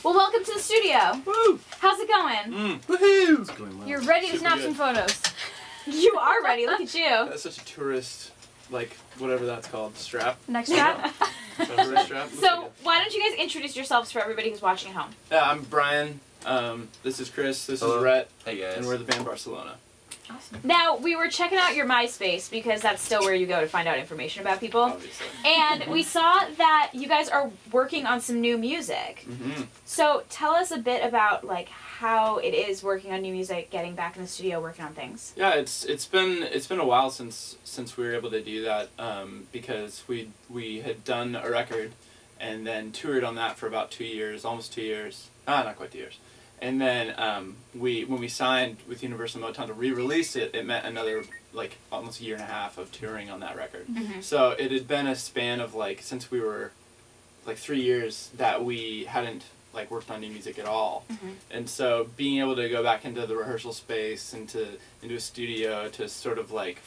Well, welcome to the studio. Woo! How's it going? Woohoo! It's going well. You're ready to snap some photos. You are ready. Look at you. That's such a tourist, like, whatever that's called, strap. Next strap. Strap. So, why don't you guys introduce yourselves for everybody who's watching at home? Yeah, I'm Brian. This is Chris. This Hello. is Rhett. Hey guys. And we're the band Barcelona. Awesome. Now, we were checking out your MySpace because that's still where you go to find out information about people. Obviously. And we saw that you guys are working on some new music. Mm-hmm. So, tell us a bit about like how it is working on new music, getting back in the studio, working on things. Yeah, it's been a while since we were able to do that because we had done a record and then toured on that for about 2 years, almost 2 years. Not quite 2 years. And then when we signed with Universal Motown to re-release it, it meant another like almost a year and a half of touring on that record. Mm-hmm. So it had been a span of like since we were like 3 years that we hadn't like worked on new music at all. Mm-hmm. And so being able to go back into the rehearsal space and into a studio to sort of like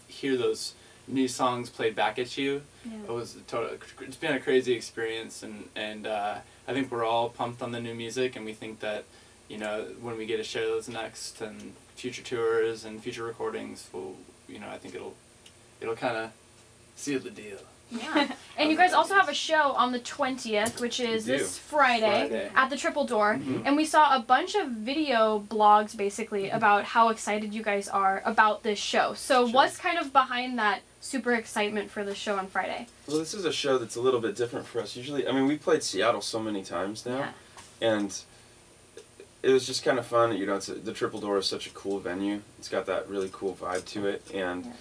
hear those new songs played back at you, it was it's been a crazy experience, and I think we're all pumped on the new music, and we think that, you know, when we get to share those next and future tours and future recordings, we'll, you know, I think it'll kind of seal the deal. Yeah. And you guys also have a show on the 20th, which is this Friday at the Triple Door. Mm-hmm. And we saw a bunch of video blogs, basically, about how excited you guys are about this show. So what's kind of behind that super excitement for the show on Friday? Well, this is a show that's a little bit different for us. Usually, I mean, we played Seattle so many times now, and it was just kind of fun. You know, the Triple Door is such a cool venue. It's got that really cool vibe to it, and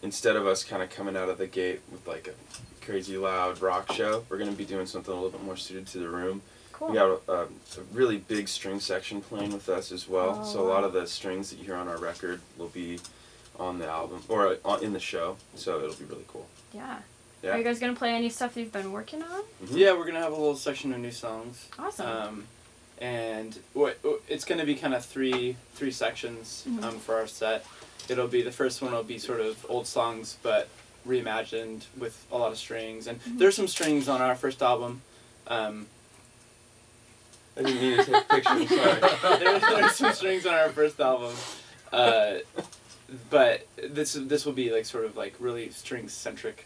instead of us kind of coming out of the gate with like a crazy loud rock show, we're going to be doing something a little bit more suited to the room. Cool. We got a really big string section playing with us as well, so a lot of the strings that you hear on our record will be on the album, or in the show, so it'll be really cool. Yeah. Yeah. Are you guys going to play any stuff you've been working on? Mm-hmm. Yeah, we're gonna have a little section of new songs. Awesome. And it's going to be kind of three sections for our set. It'll be, the first one will be sort of old songs but reimagined with a lot of strings. And there's some strings on our first album. I didn't mean to take pictures, sorry. There's some strings on our first album. But this will be like sort of like really string-centric.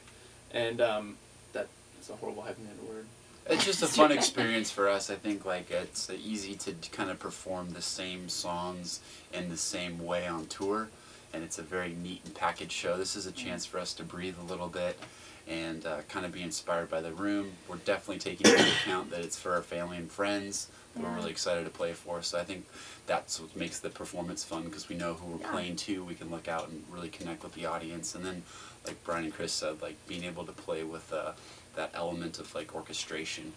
And that's a horrible hyphenated word. It's just a fun experience for us. I think like it's easy to kind of perform the same songs in the same way on tour, and it's a very neat and packaged show. This is a chance for us to breathe a little bit and kind of be inspired by the room. We're definitely taking into account that it's for our family and friends that we're really excited to play for. So I think that's what makes the performance fun, because we know who we're playing to. We can look out and really connect with the audience. And then, like Brian and Chris said, like being able to play with that element of like orchestration,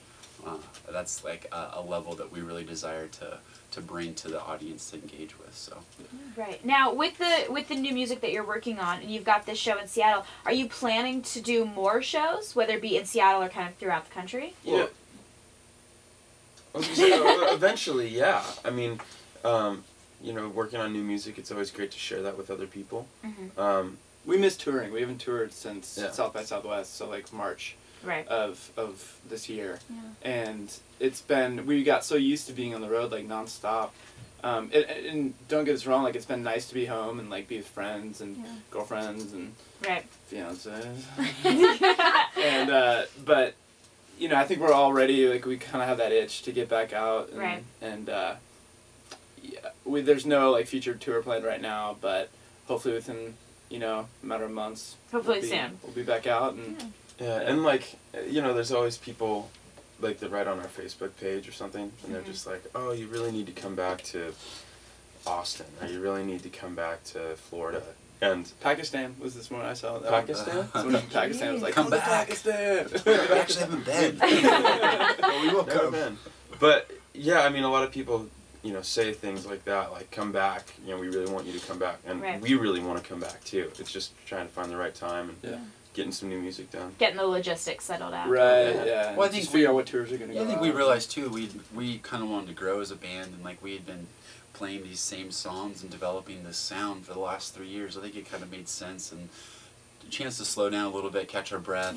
that's like a level that we really desire to bring to the audience to engage with. So Right. Now, with the new music that you're working on, and you've got this show in Seattle, are you planning to do more shows, whether it be in Seattle or kind of throughout the country? Yeah. Eventually, yeah. I mean, you know, working on new music, it's always great to share that with other people. We miss touring. We haven't toured since South by Southwest, so like March of this year. And it's been, we got so used to being on the road like nonstop. And don't get us wrong, like it's been nice to be home and like be with friends and girlfriends and fiancés. And but you know, I think we're all ready. Like we kind of have that itch to get back out. And, there's no like future tour planned right now, but hopefully within, you know, a matter of months. Hopefully soon. We'll be back out and. And like, you know, there's always people like that write on our Facebook page or something, and they're just like, oh, you really need to come back to Austin, or you really need to come back to Florida. And Pakistan was this one I saw. Pakistan? Someone from Pakistan was like, come back. Pakistan! We actually haven't been. Well, we will never been. But yeah, I mean, a lot of people, you know, say things like that, like, come back, you know, we really want you to come back. And we really want to come back too. It's just trying to find the right time and getting some new music done. Getting the logistics settled out. Right, yeah. Well, I think just figure out what tours are going to go I think on. we realized too, we kind of wanted to grow as a band, and like we had been playing these same songs and developing this sound for the last 3 years. I think it kind of made sense, and a chance to slow down a little bit, catch our breath,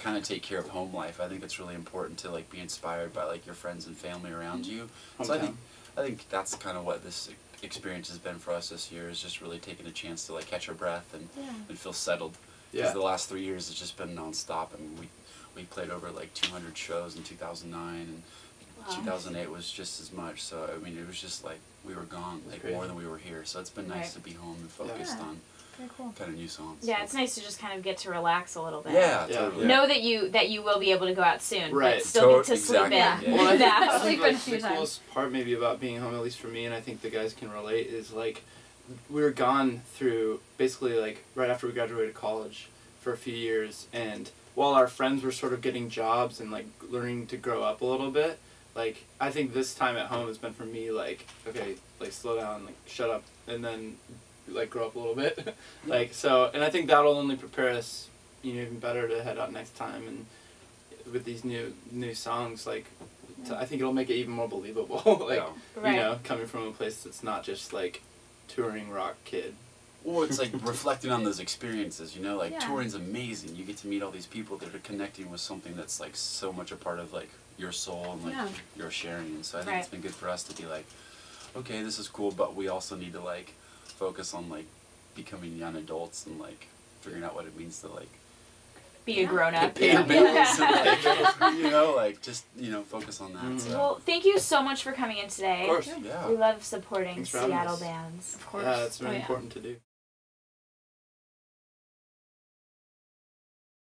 kind of take care of home life. I think it's really important to like be inspired by like your friends and family around you. So I think that's kind of what this experience has been for us this year, is just really taking a chance to like catch our breath and feel settled. Because the last 3 years it's just been nonstop. I mean, we played over like 200 shows in 2009, and 2008 was just as much. So I mean, it was just like we were gone like more than we were here. So it's been nice to be home and focused on kind of new songs. Yeah, it's nice to just kind of get to relax a little bit. Yeah, totally. Know that you will be able to go out soon, but still get to sleep in. Well, I think like, the coolest part maybe about being home, at least for me, and I think the guys can relate, is like we were gone through basically like right after we graduated college for a few years, and while our friends were sort of getting jobs and like learning to grow up a little bit, like I think this time at home has been for me like, okay, like slow down, like shut up, and then like grow up a little bit. Like so, and I think that'll only prepare us, you know, even better to head out next time, and with these new songs, like I think it'll make it even more believable. Like you know, coming from a place that's not just like touring rock kid. Well, it's like reflecting on those experiences, you know, like touring's amazing. You get to meet all these people that are connecting with something that's like so much a part of like your soul and like your sharing. And so I think it's been good for us to be like, okay, this is cool, but we also need to like focus on like becoming young adults and like figuring out what it means to like be a grown up. Pay your bills and like, you know, like just, you know, focus on that. So. Well, thank you so much for coming in today. Of course. We love supporting Thanks for Seattle bands. Of course. Yeah, it's very important to do.